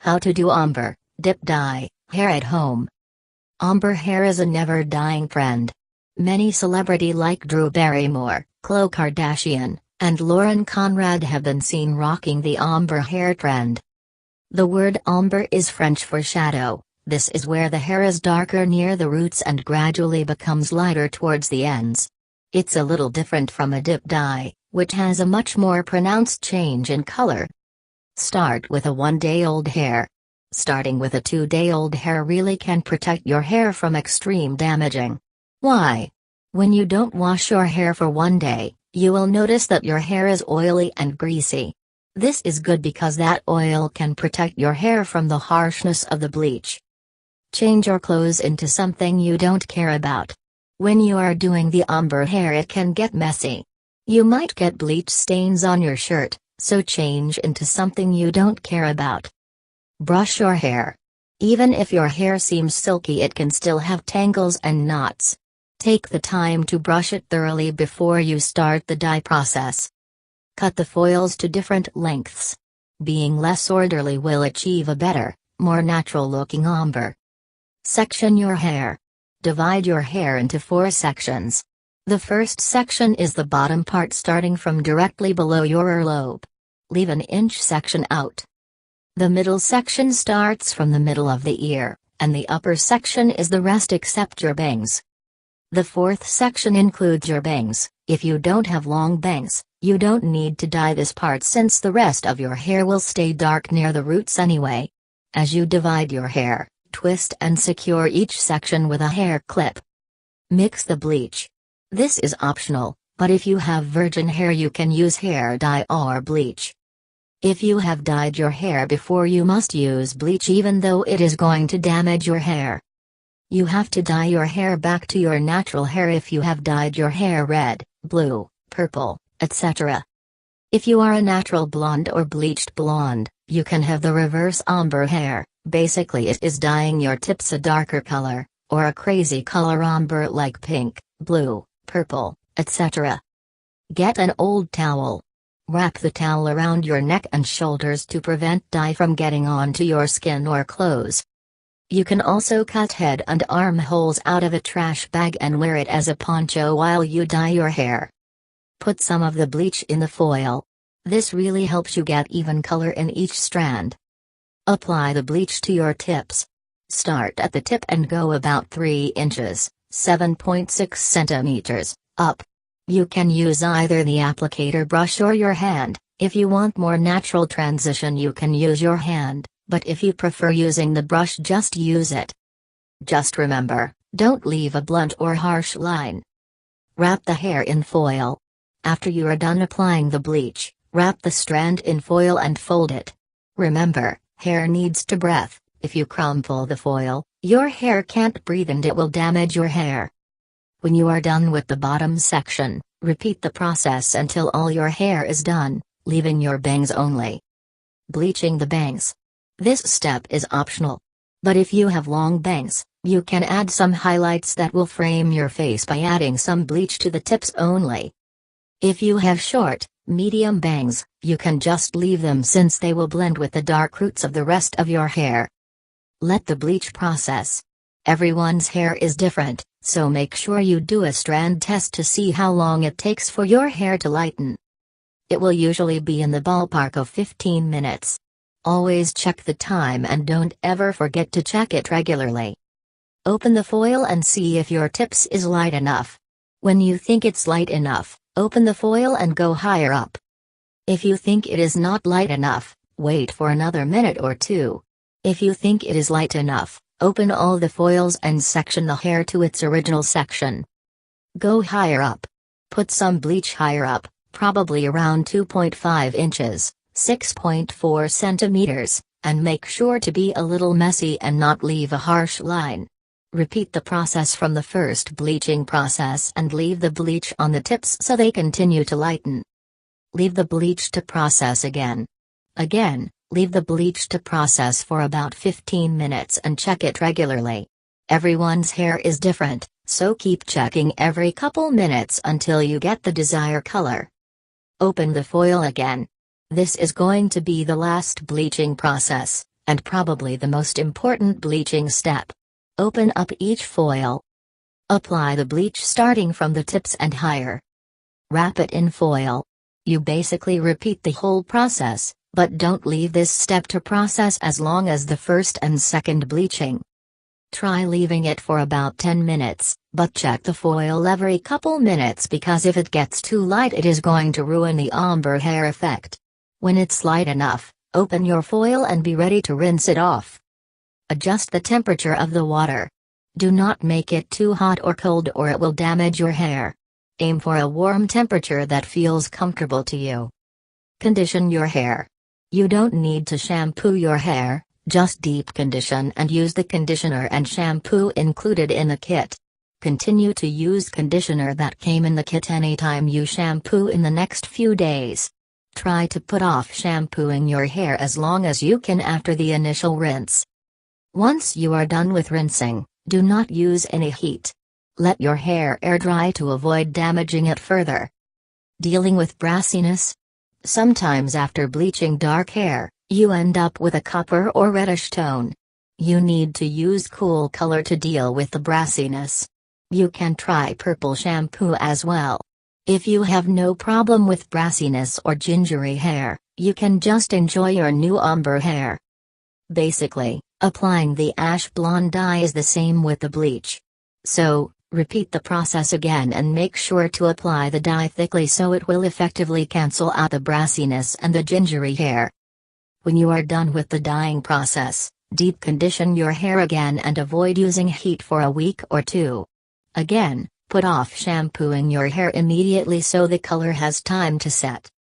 How to do ombre, dip dye, hair at home. Ombre hair is a never-dying trend. Many celebrities like Drew Barrymore, Khloe Kardashian, and Lauren Conrad have been seen rocking the ombre hair trend. The word ombre is French for shadow. This is where the hair is darker near the roots and gradually becomes lighter towards the ends. It's a little different from a dip dye, which has a much more pronounced change in color. Start with a 1-day-old hair. Starting with a 2-day-old hair really can protect your hair from extreme damaging. Why? When you don't wash your hair for 1 day, you will notice that your hair is oily and greasy. This is good because that oil can protect your hair from the harshness of the bleach. Change your clothes into something you don't care about. When you are doing the ombre hair, it can get messy. You might get bleach stains on your shirt, so change into something you don't care about. Brush your hair. Even if your hair seems silky, it can still have tangles and knots. Take the time to brush it thoroughly before you start the dye process. Cut the foils to different lengths. Being less orderly will achieve a better, more natural-looking ombre. Section your hair. Divide your hair into 4 sections. The first section is the bottom part starting from directly below your earlobe. Leave an inch section out. The middle section starts from the middle of the ear, and the upper section is the rest except your bangs. The 4th section includes your bangs. If you don't have long bangs, you don't need to dye this part since the rest of your hair will stay dark near the roots anyway. As you divide your hair, twist and secure each section with a hair clip. Mix the bleach. This is optional, but if you have virgin hair you can use hair dye or bleach. If you have dyed your hair before, you must use bleach even though it is going to damage your hair. You have to dye your hair back to your natural hair if you have dyed your hair red, blue, purple, etc. If you are a natural blonde or bleached blonde, you can have the reverse ombre hair. Basically it is dyeing your tips a darker color, or a crazy color ombre like pink, blue, purple, etc. Get an old towel. Wrap the towel around your neck and shoulders to prevent dye from getting onto your skin or clothes. You can also cut head and armholes out of a trash bag and wear it as a poncho while you dye your hair. Put some of the bleach in the foil. This really helps you get even color in each strand. Apply the bleach to your tips. Start at the tip and go about 3 inches, 7.6 centimeters, up. You can use either the applicator brush or your hand. If you want more natural transition you can use your hand, but if you prefer using the brush just use it. Just remember, don't leave a blunt or harsh line. Wrap the hair in foil. After you are done applying the bleach, wrap the strand in foil and fold it. Remember, hair needs to breathe. If you crumple the foil, your hair can't breathe and it will damage your hair. When you are done with the bottom section, repeat the process until all your hair is done, leaving your bangs only. Bleaching the bangs. This step is optional. But if you have long bangs, you can add some highlights that will frame your face by adding some bleach to the tips only. If you have short, medium bangs, you can just leave them since they will blend with the dark roots of the rest of your hair. Let the bleach process. Everyone's hair is different, so make sure you do a strand test to see how long it takes for your hair to lighten. It will usually be in the ballpark of 15 minutes. Always check the time and don't ever forget to check it regularly. Open the foil and see if your tips is light enough. When you think it's light enough, open the foil and go higher up. If you think it is not light enough, wait for another minute or 2. If you think it is light enough, open all the foils and section the hair to its original section. Go higher up. Put some bleach higher up, probably around 2.5 inches, 6.4 centimeters, and make sure to be a little messy and not leave a harsh line. Repeat the process from the first bleaching process and leave the bleach on the tips so they continue to lighten. Leave the bleach to process again. Again, leave the bleach to process for about 15 minutes and check it regularly. Everyone's hair is different, so keep checking every couple minutes until you get the desired color. Open the foil again. This is going to be the last bleaching process, and probably the most important bleaching step. Open up each foil. Apply the bleach starting from the tips and higher. Wrap it in foil. You basically repeat the whole process, but don't leave this step to process as long as the first and second bleaching. Try leaving it for about 10 minutes, but check the foil every couple minutes because if it gets too light it is going to ruin the ombre hair effect. When it's light enough, open your foil and be ready to rinse it off. Adjust the temperature of the water. Do not make it too hot or cold or it will damage your hair. Aim for a warm temperature that feels comfortable to you. Condition your hair. You don't need to shampoo your hair, just deep condition and use the conditioner and shampoo included in the kit. Continue to use conditioner that came in the kit anytime you shampoo in the next few days. Try to put off shampooing your hair as long as you can after the initial rinse. Once you are done with rinsing, do not use any heat. Let your hair air dry to avoid damaging it further. Dealing with brassiness? Sometimes after bleaching dark hair, you end up with a copper or reddish tone. You need to use cool color to deal with the brassiness. You can try purple shampoo as well. If you have no problem with brassiness or gingery hair, you can just enjoy your new ombre hair. Basically, applying the ash blonde dye is the same with the bleach. So, repeat the process again and make sure to apply the dye thickly so it will effectively cancel out the brassiness and the gingery hair. When you are done with the dyeing process, deep condition your hair again and avoid using heat for a week or two. Again, put off shampooing your hair immediately so the color has time to set.